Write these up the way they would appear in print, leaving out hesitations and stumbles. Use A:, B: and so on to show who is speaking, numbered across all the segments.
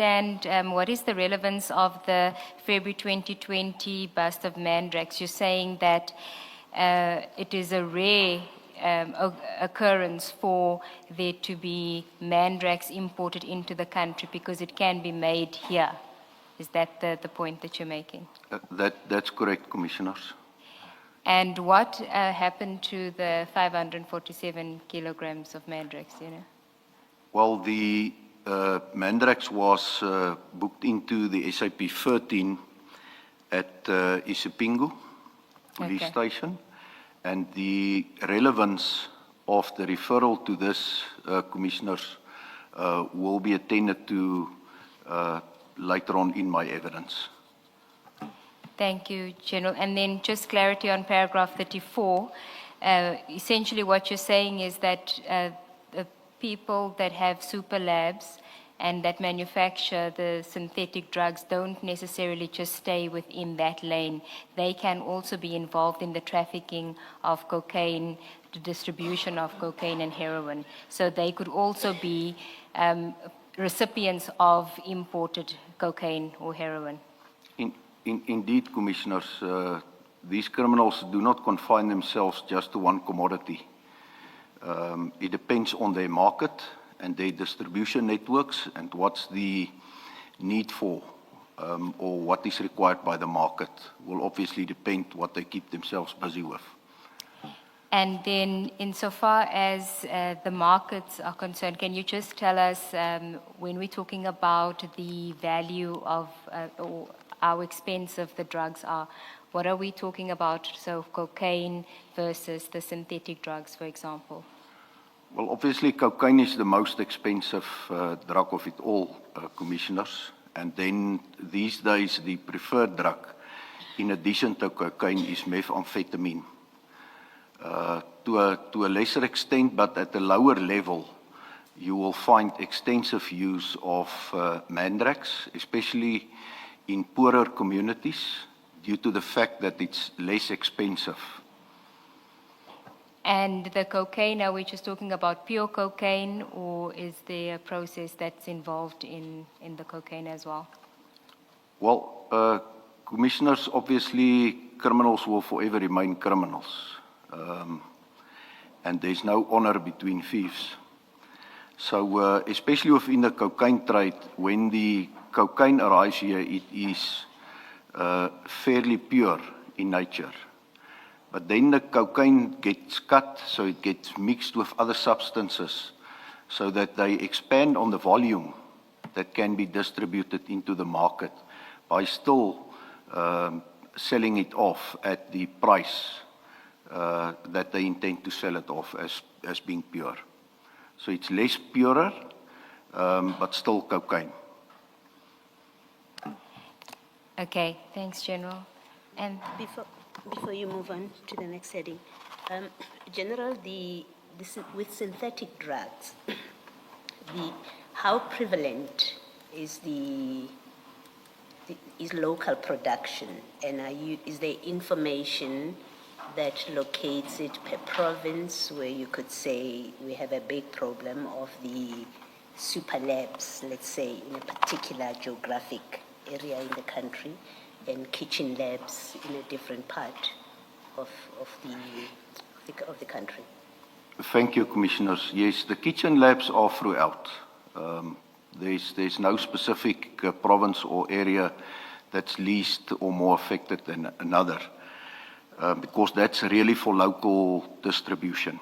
A: understand what is the relevance of the February 2020 bust of Mandrax. You're saying that it is a rare occurrence for there to be Mandrax imported into the country because it can be made here. Is that the point that you're making?
B: That's correct, Commissioners.
A: And what happened to the 547 kilograms of Mandrax, you know?
B: Well, the Mandrax was booked into the SAP 13 at Isipingo police station, and the relevance of the referral to this, Commissioners, will be attended to later on in my evidence.
A: Thank you, General. And then just clarity on paragraph 34. Essentially what you're saying is that the people that have super labs and that manufacture the synthetic drugs don't necessarily just stay within that lane. They can also be involved in the trafficking of cocaine, the distribution of cocaine and heroin. So they could also be recipients of imported cocaine or heroin.
B: Indeed, Commissioners, these criminals do not confine themselves just to one commodity. It depends on their market and their distribution networks and what's the need for or what is required by the market will obviously depend what they keep themselves busy with.
A: And then insofar as the markets are concerned, can you just tell us when we're talking about the value of or how expensive the drugs are, what are we talking about? So cocaine versus the synthetic drugs, for example.
B: Well, obviously cocaine is the most expensive drug of it all, Commissioners. And then these days the preferred drug, in addition to cocaine, is methamphetamine. To a lesser extent, but at a lower level, you will find extensive use of Mandrax, especially in poorer communities, due to the fact that it's less expensive.
A: And the cocaine, are we just talking about pure cocaine, or is there a process that's involved in the cocaine as well?
B: Well, Commissioners, obviously criminals will forever remain criminals. And there's no honor between thieves. So especially within the cocaine trade, when the cocaine arrives here, it is fairly pure in nature. But then the cocaine gets cut, so it gets mixed with other substances, so that they expand on the volume that can be distributed into the market by still selling it off at the price that they intend to sell it off as being pure. So it's less purer, but still cocaine.
A: Okay, thanks, General. And
C: before you move on to the next heading, General, with synthetic drugs, how prevalent is is local production, and is there information that locates it per province, where you could say we have a big problem of the super labs, let's say, in a particular geographic area in the country, and kitchen labs in a different part of the country?
B: Thank you, Commissioners. Yes, the kitchen labs are throughout. There's no specific province or area that's least or more affected than another, because that's really for local distribution.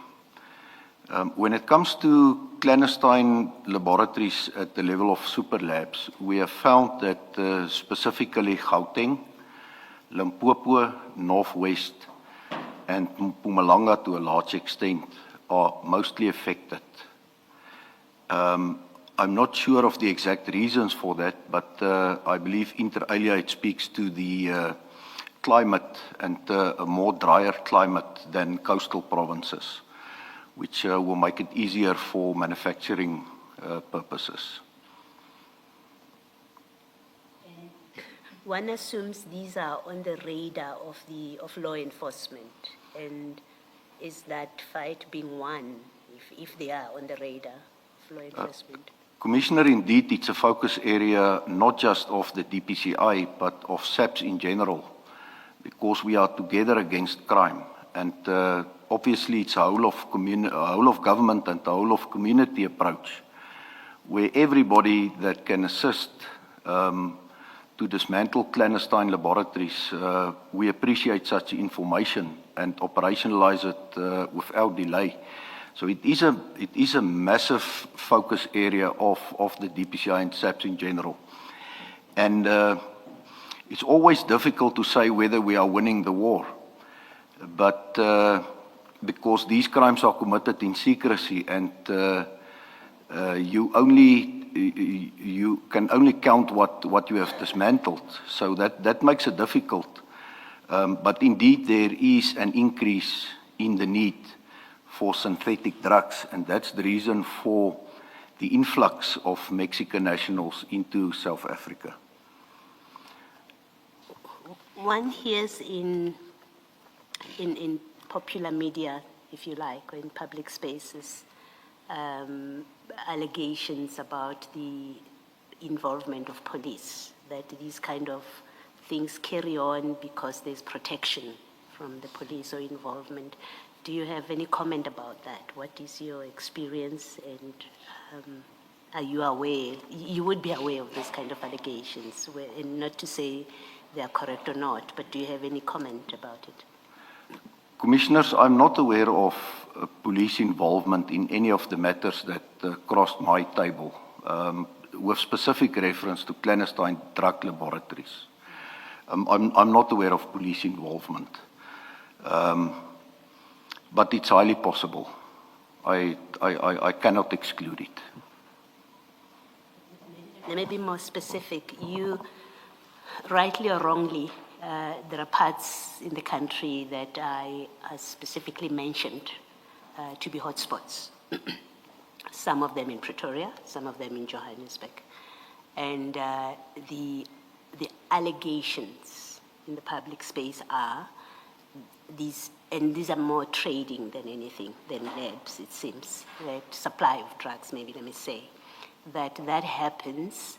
B: When it comes to clandestine laboratories at the level of super labs, we have found that specifically Gauteng, Limpopo, Northwest, and Mpumalanga to a large extent are mostly affected. I'm not sure of the exact reasons for that, but I believe inter alia it speaks to the climate and a more drier climate than coastal provinces, which will make it easier for manufacturing purposes.
C: One assumes these are on the radar of law enforcement, and is that fight being won if they are on the radar of law enforcement?
B: Commissioner, indeed, it's a focus area not just of the DPCI, but of SAPS in general, because we are together against crime. And obviously, it's a whole of government and a whole of community approach, where everybody that can assist to dismantle clandestine laboratories, we appreciate such information and operationalize it without delay. So it is a massive focus area of the DPCI and SAPS in general. And it's always difficult to say whether we are winning the war. But because these crimes are committed in secrecy and you can only count what you have dismantled. So that makes it difficult. But indeed there is an increase in the need for synthetic drugs, and that's the reason for the influx of Mexican nationals into South Africa.
C: One hears in popular media, if you like, or in public spaces, allegations about the involvement of police, that these kind of things carry on because there's protection from the police or involvement. Do you have any comment about that? What is your experience, and are you aware? You would be aware of this kind of allegations, and not to say they are correct or not, but do you have any comment about it?
B: Commissioners, I'm not aware of police involvement in any of the matters that crossed my table, with specific reference to clandestine drug laboratories. I'm not aware of police involvement. But it's highly possible. I cannot exclude it.
C: Let me be more specific. You, rightly or wrongly, there are parts in the country that I specifically mentioned to be hotspots. Some of them in Pretoria, some of them in Johannesburg. And the allegations in the public space are these, and these are more trading than anything, than labs, it seems, that supply of drugs, maybe let me say, that happens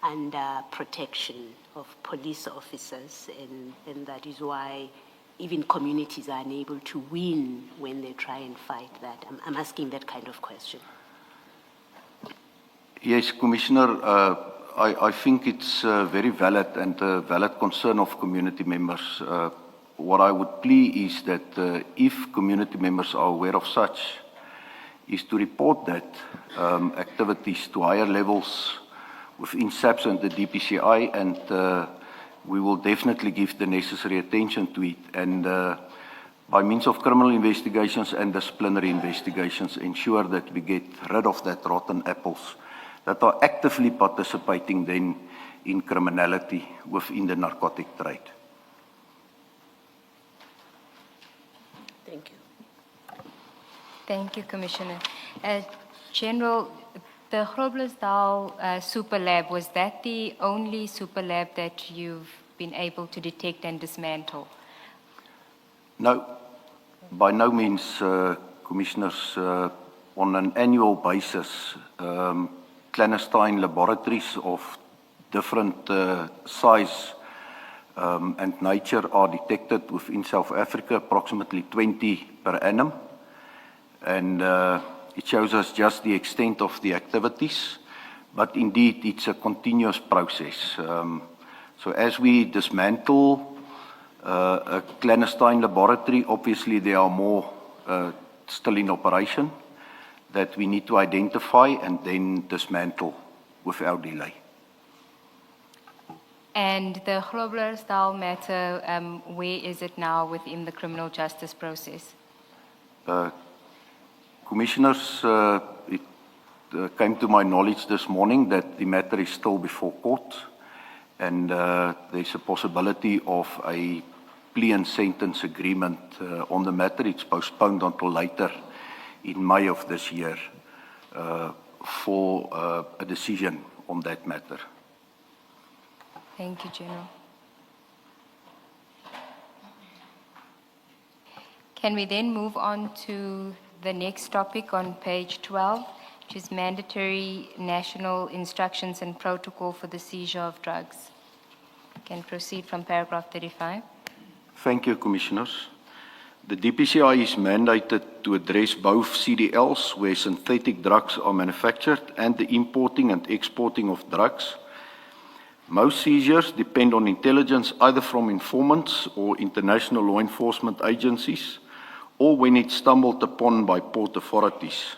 C: under protection of police officers, and that is why even communities are unable to win when they try and fight that. I'm asking that kind of question.
B: Yes, Commissioner, I think it's very valid and a valid concern of community members. What I would plea is that if community members are aware of such, is to report that activities to higher levels within SAPS and the DPCI, and we will definitely give the necessary attention to it, and by means of criminal investigations and disciplinary investigations, ensure that we get rid of that rotten apples that are actively participating then in criminality within the narcotic trade.
C: Thank you.
A: Thank you, Commissioner. General, the Groblersdal super lab, was that the only super lab that you've been able to detect and dismantle?
B: No, by no means, Commissioners. On an annual basis, clandestine laboratories of different size and nature are detected within South Africa, approximately 20 per annum. And it shows us just the extent of the activities, but indeed it's a continuous process. So as we dismantle a clandestine laboratory, obviously there are more still in operation that we need to identify and then dismantle without delay. And
A: the Groblersdal matter, where is it now within the criminal justice process?
B: Commissioners, it came to my knowledge this morning that the matter is still before court, and there's a possibility of a plea and sentence agreement on the matter. It's postponed until later in May of this year for a decision on that matter.
A: Thank you, General. Can we then move on to the next topic on page 12, which is mandatory national instructions and protocol for the seizure of drugs. Can proceed from paragraph 35.
B: Thank you, Commissioners. The DPCI is mandated to address both CDLs, where synthetic drugs are manufactured, and the importing and exporting of drugs. Most seizures depend on intelligence either from informants or international law enforcement agencies, or when it's stumbled upon by port authorities.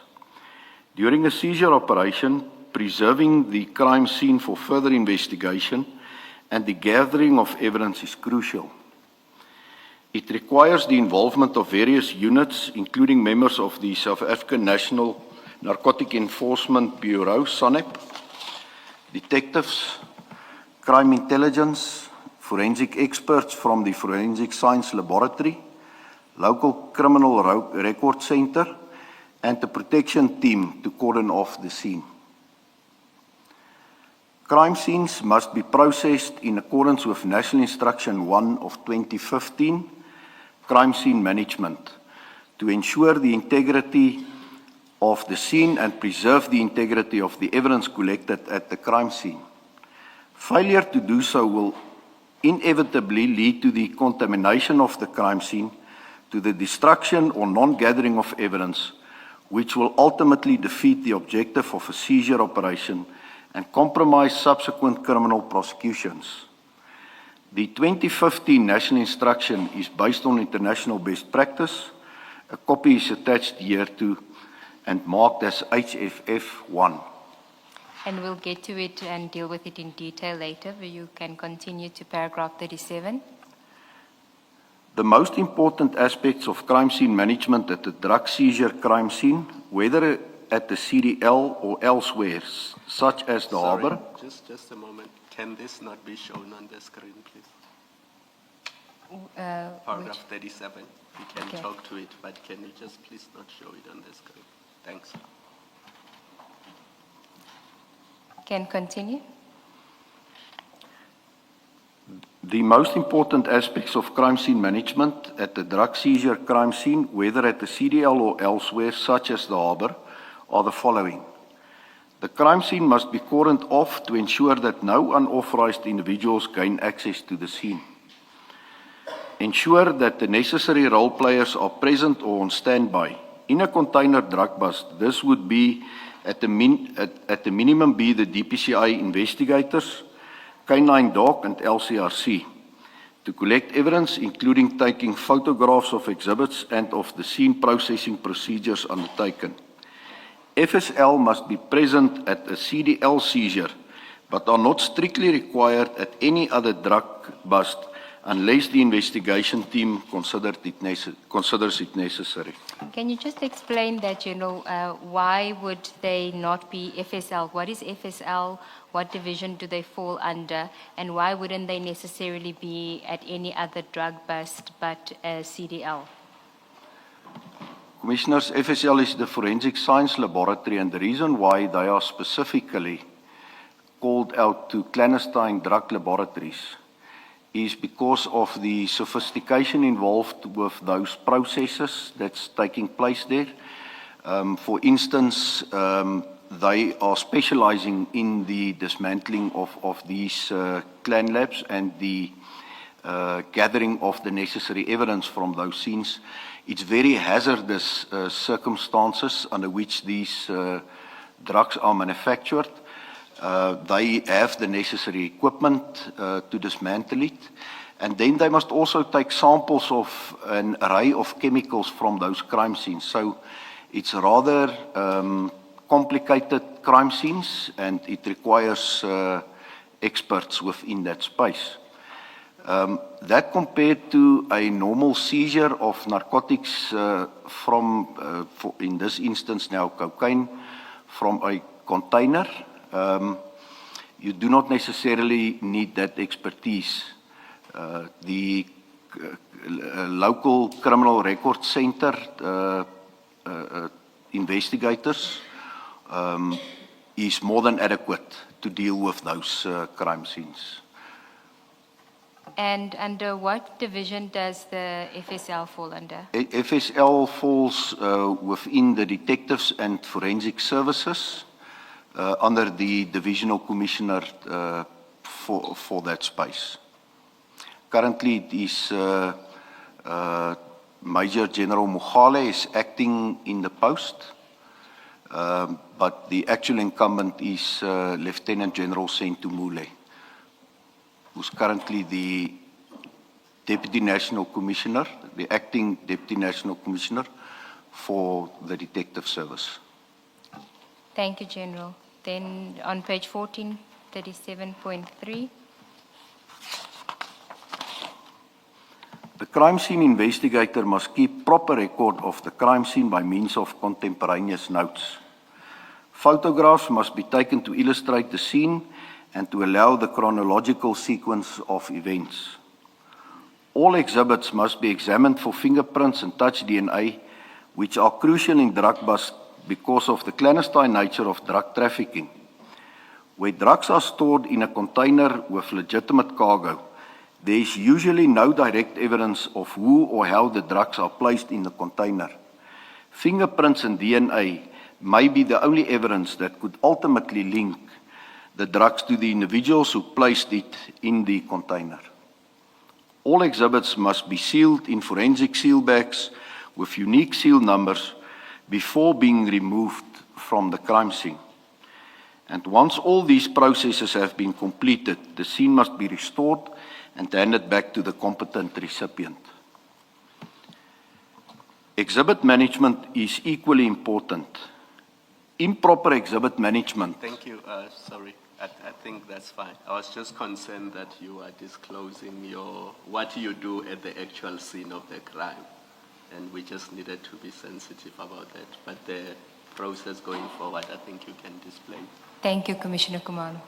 B: During a seizure operation, preserving the crime scene for further investigation and the gathering of evidence is crucial. It requires the involvement of various units, including members of the South African National Narcotic Enforcement Bureau, SANEP, detectives, crime intelligence, forensic experts from the Forensic Science Laboratory, local criminal record center, and the protection team to cordon off the scene. Crime scenes must be processed in accordance with National Instruction 1 of 2015, Crime Scene Management, to ensure the integrity of the scene and preserve the integrity of the evidence collected at the crime scene. Failure to do so will inevitably lead to the contamination of the crime scene, to the destruction or non-gathering of evidence, which will ultimately defeat the objective of a seizure operation and compromise subsequent criminal prosecutions. The 2015 National Instruction is based on international best practice. A copy is attached here to and marked as HFF1.
A: And we'll get to it and deal with it in detail later, but you can continue to paragraph 37.
B: The most important aspects of crime scene management at the drug seizure crime scene, whether at the CDL or elsewhere, such as the harbour.
D: Just a moment. Can this not be shown on the screen, please? Paragraph 37. We can
A: Okay.
D: talk to it, but can you just please not show it on the screen? Thanks.
A: Can continue.
B: The most important aspects of crime scene management at the drug seizure crime scene, whether at the CDL or elsewhere, such as the harbour, are the following. The crime scene must be cordoned off to ensure that no unauthorized individuals gain access to the scene. Ensure that the necessary role players are present or on standby. In a container drug bust, this would be at the minimum be the DPCI investigators, K9 Dog and LCRC, to collect evidence, including taking photographs of exhibits and of the scene processing procedures undertaken. FSL must be present at a CDL seizure, but are not strictly required at any other drug bust unless the investigation team considers it necessary.
A: Can you just explain that, why would they not be FSL? What is FSL? What division do they fall under? And why wouldn't they necessarily be at any other drug bust but CDL?
B: Commissioners, FSL is the Forensic Science Laboratory, and the reason why they are specifically called out to clandestine drug laboratories is because of the sophistication involved with those processes that's taking place there. For instance, they are specializing in the dismantling of these clan labs and the gathering of the necessary evidence from those scenes. It's very hazardous circumstances under which these drugs are manufactured. They have the necessary equipment to dismantle it. And then they must also take samples of an array of chemicals from those crime scenes. So it's rather complicated crime scenes, and it requires experts within that space. That compared to a normal seizure of narcotics in this instance now cocaine, from a container, you do not necessarily need that expertise. The local criminal record center investigators is more than adequate to deal with those crime scenes.
A: And under what division does the FSL fall under?
B: FSL falls within the Detectives and Forensic Services under the Divisional Commissioner for that space. Currently, it is Major General Mogale is acting in the post, but the actual incumbent is Lieutenant General Sentumule, who's currently the Deputy National Commissioner, the acting Deputy National Commissioner for the Detective Service.
A: Thank you, General. Then on page 1437.3.
B: The crime scene investigator must keep proper record of the crime scene by means of contemporaneous notes. Photographs must be taken to illustrate the scene and to allow the chronological sequence of events. All exhibits must be examined for fingerprints and touch DNA, which are crucial in drug busts because of the clandestine nature of drug trafficking. Where drugs are stored in a container with legitimate cargo, there is usually no direct evidence of who or how the drugs are placed in the container. Fingerprints and DNA may be the only evidence that could ultimately link the drugs to the individuals who placed it in the container. All exhibits must be sealed in forensic seal bags with unique seal numbers before being removed from the crime scene. And once all these processes have been completed, the scene must be restored and handed back to the competent recipient. Exhibit management is equally important. Improper exhibit management.
D: Thank you. Sorry, I think that's fine. I was just concerned that you are disclosing what you do at the actual scene of the crime, and we just needed to be sensitive about that. But the process going forward, I think you can display.
A: Thank you, Commissioner Kumalo.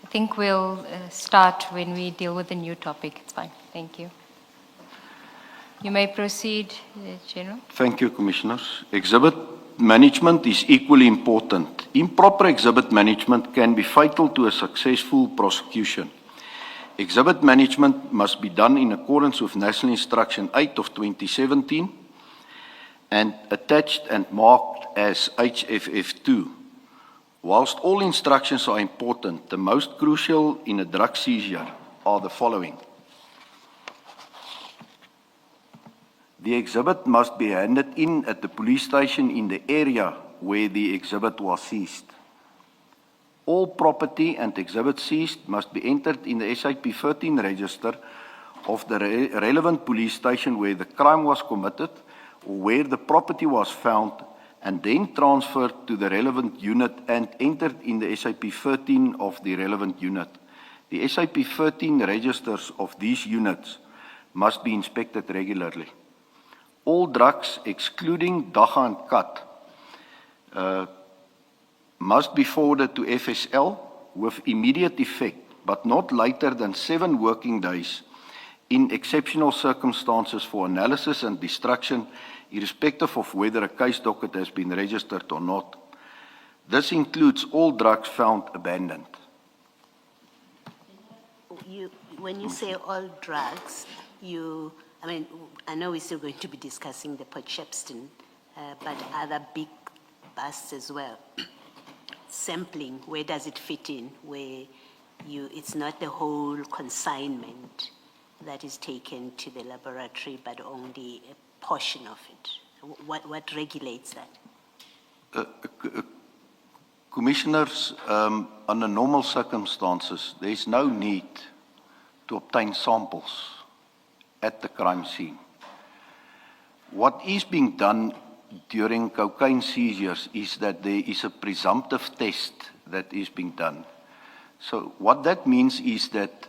A: I think we'll start when we deal with the new topic. It's fine. Thank you. You may proceed, General.
B: Thank you, Commissioners. Exhibit management is equally important. Improper exhibit management can be fatal to a successful prosecution. Exhibit management must be done in accordance with National Instruction 8 of 2017 and attached and marked as HFF2. Whilst all instructions are important, the most crucial in a drug seizure are the following. The exhibit must be handed in at the police station in the area where the exhibit was seized. All property and exhibits seized must be entered in the SAP 13 register of the relevant police station where the crime was committed or where the property was found, and then transferred to the relevant unit and entered in the SAP 13 of the relevant unit. The SAP 13 registers of these units must be inspected regularly. All drugs, excluding dagga and kat, must be forwarded to FSL with immediate effect, but not later than 7 working days in exceptional circumstances for analysis and destruction, irrespective of whether a case docket has been registered or not. This includes all drugs found abandoned.
C: When you say all drugs, I know we're still going to be discussing the Port Shepstone, but other big busts as well. Sampling, where does it fit in? Where it's not the whole consignment that is taken to the laboratory, but only a portion of it. What regulates that?
B: Commissioners, under normal circumstances, there is no need to obtain samples at the crime scene. What is being done during cocaine seizures is that there is a presumptive test that is being done. So what that means is that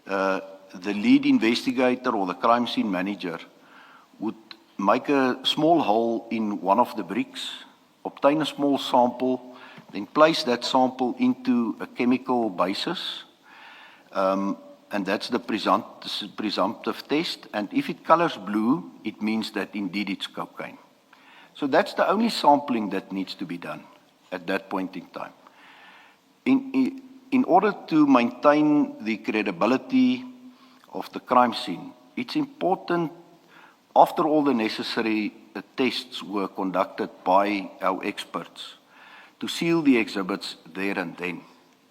B: the lead investigator or the crime scene manager would make a small hole in one of the bricks, obtain a small sample, then place that sample into a chemical basis, and that's the presumptive test. And if it colors blue, it means that indeed it's cocaine. So that's the only sampling that needs to be done at that point in time. In order to maintain the credibility of the crime scene, it's important, after all the necessary tests were conducted by our experts, to seal the exhibits there and then,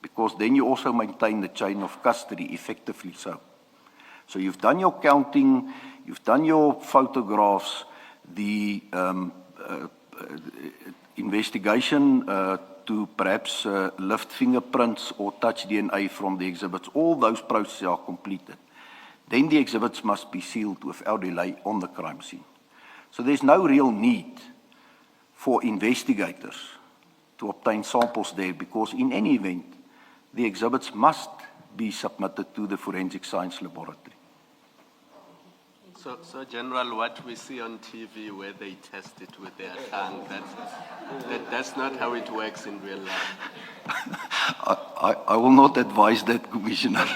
B: because then you also maintain the chain of custody effectively so. So you've done your counting, you've done your photographs, the investigation to perhaps lift fingerprints or touch DNA from the exhibits, all those processes are completed. Then the exhibits must be sealed without delay on the crime scene. So there's no real need for investigators to obtain samples there, because in any event, the exhibits must be submitted to the Forensic Science Laboratory.
D: So General, what we see on TV where they test it with their tongue, that's not how it works in real life.
B: I will not advise that, Commissioner.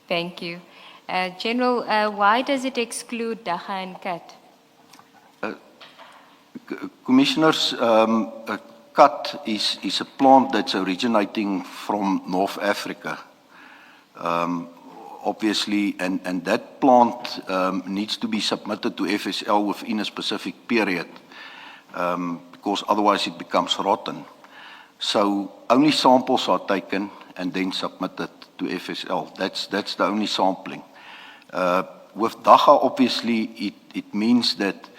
A: Thank you. General, why does it exclude Dagga and Kat?
B: Commissioners, cut is a plant that's originating from North Africa. Obviously, and that plant needs to be submitted to FSL within a specific period, because otherwise it becomes rotten. So only samples are taken and then submitted to FSL. That's the only sampling. With Dagga, obviously, it means that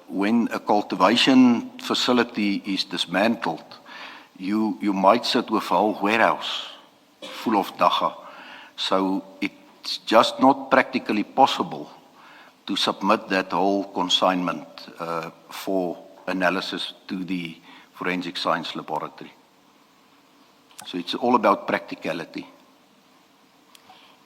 B: when a cultivation facility is dismantled, you might sit with a whole warehouse full of Dagga. So it's just not practically possible to submit that whole consignment for analysis to the Forensic Science Laboratory. So it's all about practicality.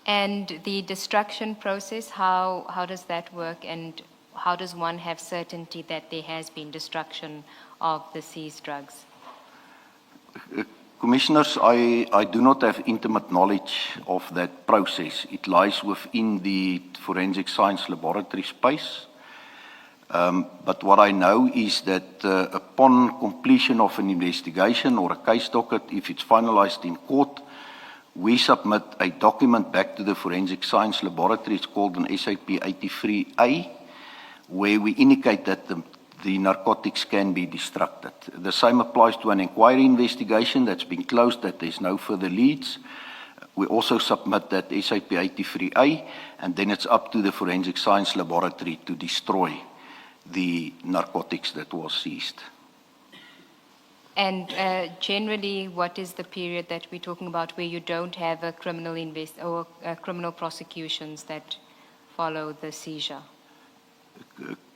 A: And the destruction process, how does that work, and how does one have certainty that there has been destruction of the seized drugs?
B: Commissioners, I do not have intimate knowledge of that process. It lies within the Forensic Science Laboratory space. But what I know is that upon completion of an investigation or a case docket, if it's finalized in court, we submit a document back to the Forensic Science Laboratory. It's called an SAP 83A, where we indicate that the narcotics can be destructed. The same applies to an inquiry investigation that's been closed, that there's no further leads. We also submit that SAP 83A, and then it's up to the Forensic Science Laboratory to destroy the narcotics that was seized.
A: And generally, what is the period that we're talking about where you don't have a criminal criminal prosecutions that follow the seizure?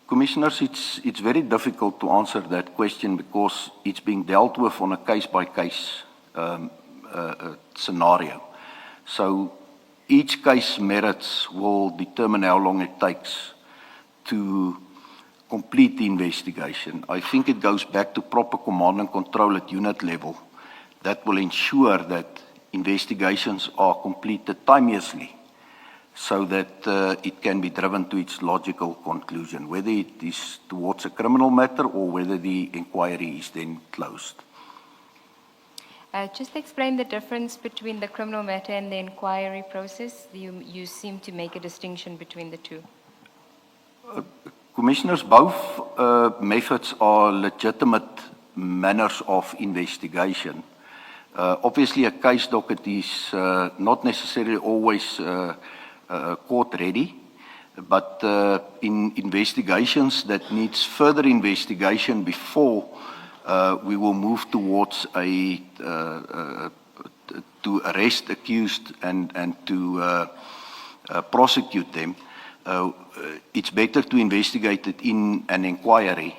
B: Commissioners, it's very difficult to answer that question, because it's being dealt with on a case-by-case scenario. So each case merits will determine how long it takes to complete the investigation. I think it goes back to proper command and control at unit level that will ensure that investigations are completed timeously, so that it can be driven to its logical conclusion, whether it is towards a criminal matter or whether the inquiry is then closed.
A: Just explain the difference between the criminal matter and the inquiry process. You seem to make a distinction between the two.
B: Commissioners, both methods are legitimate manners of investigation. Obviously, a case docket is not necessarily always court ready, but in investigations that needs further investigation before we will move towards to arrest accused and to prosecute them, it's better to investigate it in an inquiry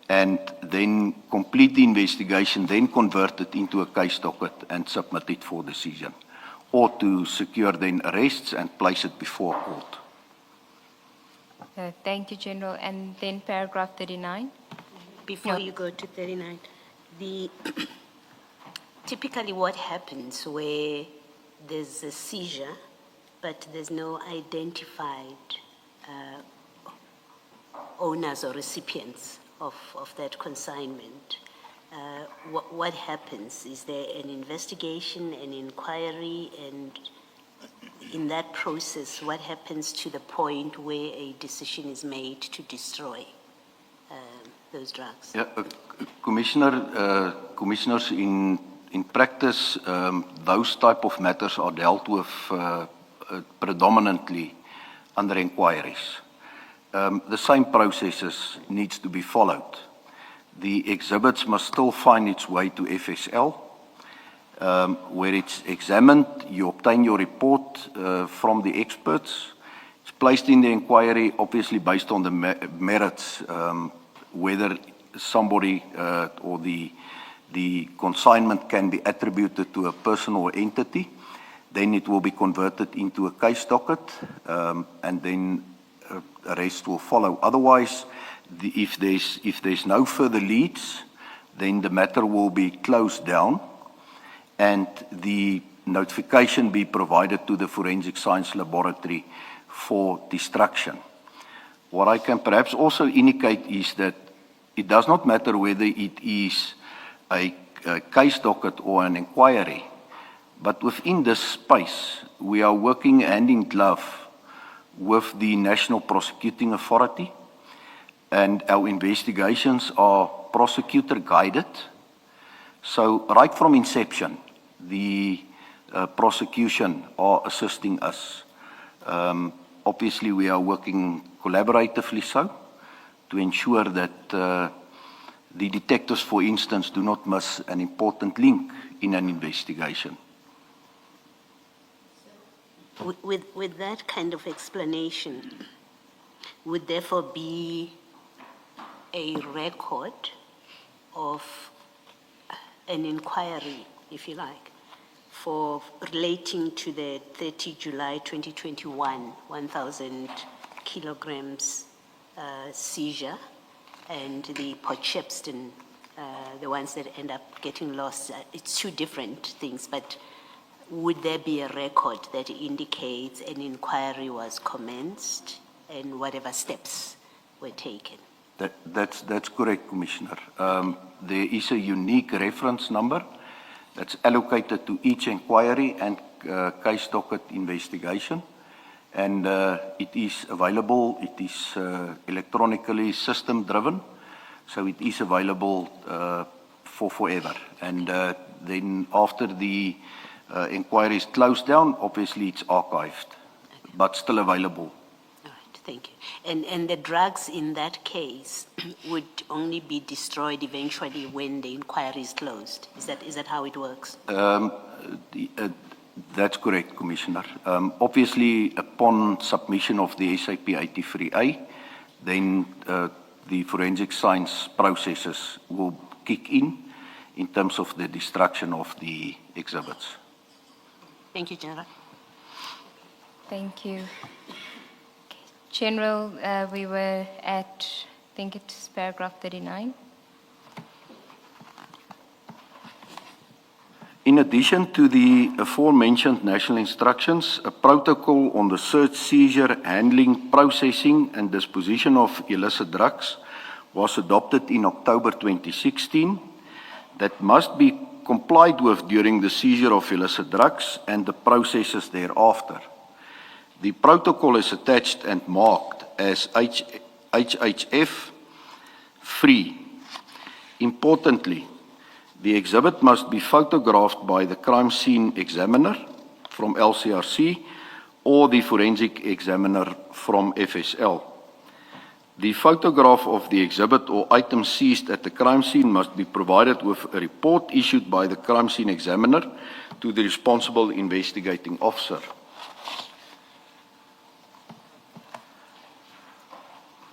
B: and then complete the investigation, then convert it into a case docket and submit it for decision, or to secure then arrests and place it before court.
A: Thank you, General. And then paragraph 39.
C: Before you go to 39, typically what happens where there's a seizure, but there's no identified owners or recipients of that consignment, what happens? Is there an investigation, an inquiry, and in that process, what happens to the point where a decision is made to destroy those drugs?
B: Yeah, commissioners, in practice, those type of matters are dealt with predominantly under inquiries. The same processes needs to be followed. The exhibits must still find its way to FSL, where it's examined. You obtain your report from the experts. It's placed in the inquiry, obviously based on the merits, whether somebody or the consignment can be attributed to a person or entity. Then it will be converted into a case docket, and then the rest will follow. Otherwise, if there's no further leads, then the matter will be closed down, and the notification be provided to the Forensic Science Laboratory for destruction. What I can perhaps also indicate is that it does not matter whether it is a case docket or an inquiry, but within this space, we are working hand in glove with the National Prosecuting Authority, and our investigations are prosecutor guided. So right from inception, the prosecution are assisting us. Obviously, we are working collaboratively so to ensure that the detectives, for instance, do not miss an important link in an investigation.
C: With that kind of explanation, would therefore be a record of an inquiry, if you like, for relating to the 30 July 2021, 1,000 kilograms seizure, and the Port Shepstone, the ones that end up getting lost. It's two different things, but would there be a record that indicates an inquiry was commenced and whatever steps were taken?
B: That's correct, Commissioner. There is a unique reference number that's allocated to each inquiry and case docket investigation, and it is available. It is electronically system driven, so it is available for forever. And then after the inquiry is closed down, obviously it's archived, but still available.
C: All right, thank you. And the drugs in that case would only be destroyed eventually when the inquiry is closed. Is that how it works?
B: That's correct, Commissioner. Obviously, upon submission of the SAP 83A, then the forensic science processes will kick in terms of the destruction of the exhibits.
C: Thank you, General.
A: Thank you. Okay. General, we were at, I think it's paragraph 39.
B: In addition to the aforementioned national instructions, a protocol on the search, seizure, handling, processing, and disposition of illicit drugs was adopted in October 2016 that must be complied with during the seizure of illicit drugs and the processes thereafter. The protocol is attached and marked as HHF free. Importantly, the exhibit must be photographed by the crime scene examiner from LCRC or the forensic examiner from FSL. The photograph of the exhibit or item seized at the crime scene must be provided with a report issued by the crime scene examiner to the responsible investigating officer.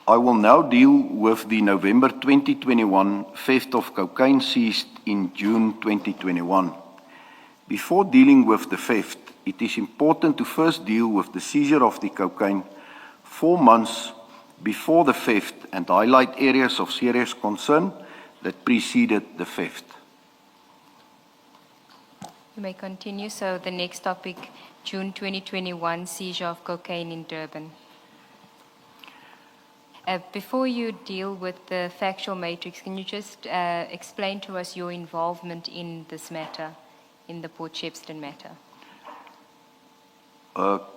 B: I will now deal with the November 2021 theft of cocaine seized in June 2021. Before dealing with the theft, it is important to first deal with the seizure of the cocaine 4 months before the theft and highlight areas of serious concern that preceded the theft.
A: You may continue. So the next topic, June 2021, seizure of cocaine in Durban. Before you deal with the factual matrix, can you just explain to us your involvement in this matter, in the Port Shepstone matter?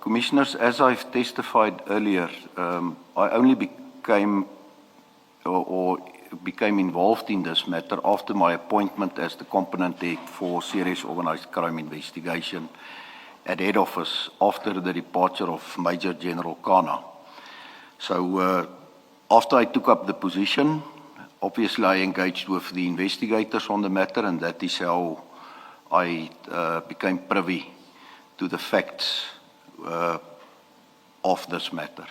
B: Commissioners, as I've testified earlier, I only became involved in this matter after my appointment as the component head for serious organized crime investigation at head office after the departure of Major General Kana. So after I took up the position, obviously I engaged with the investigators on the matter, and that is how I became privy to the facts of this matter.